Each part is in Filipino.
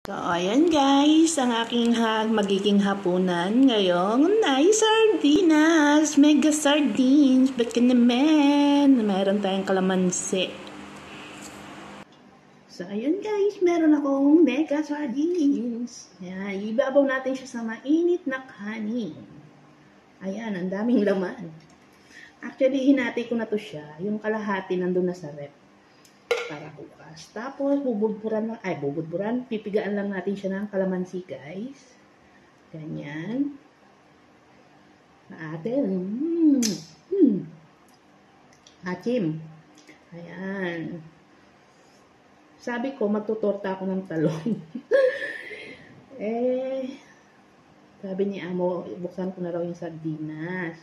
So, ayan guys, ang aking magiging hapunan ngayong ay sardinas, mega sardines, ba't ka naman? Meron tayong kalamansi. So, ayan guys, meron akong mega sardines. Ayan, ibabaw natin siya sa mainit na kanin. Ayan, ang daming laman. Actually, hinati ko na to siya. Yung kalahati nandun na sa rep. Para bukas. Tapos, pipigaan lang natin siya ng kalamansi, guys. Ganyan. Atin. Atim. Ayan. Sabi ko, magtutorta ako ng talong. Sabi ni Amo, buksan ko na raw yung sardinas.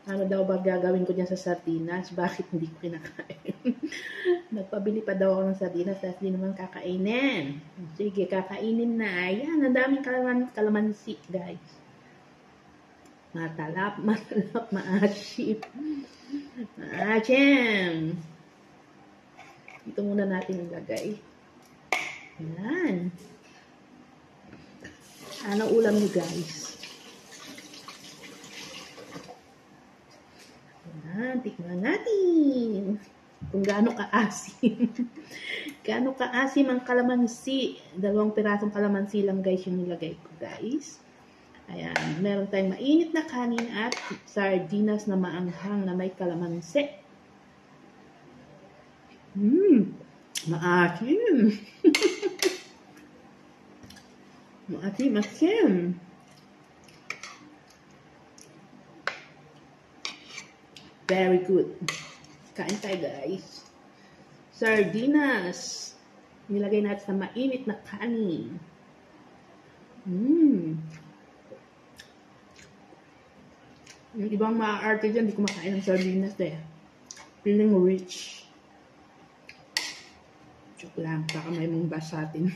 Ano daw ba gagawin ko dyan sa sardinas? Bakit hindi ko kinakain? Nagpabili pa daw ako ng sardinas dahil hindi naman kakainin. Sige, kakainin na. Ayan, ang daming kalamansi, guys. Matalap, maasim. Maasim. Ito muna natin ilagay. Ayan. Ano ulam niyo, guys? Tikman natin kung gaano kaasim. Gaano kaasim ang kalamansi. 2 pirasong kalamansi lang guys yung nilagay ko, guys. Ayan, meron tayong mainit na kanin at sardinas na maanghang na may kalamansi. Maasim. Maasim. Very good. Kain tayo, guys. Sardinas. Nilagay natin sa mainit na kanin. Yung ibang maaarte dyan, di kumakain ng sardinas eh. Feeling rich. Joke lang, baka may mong basatin.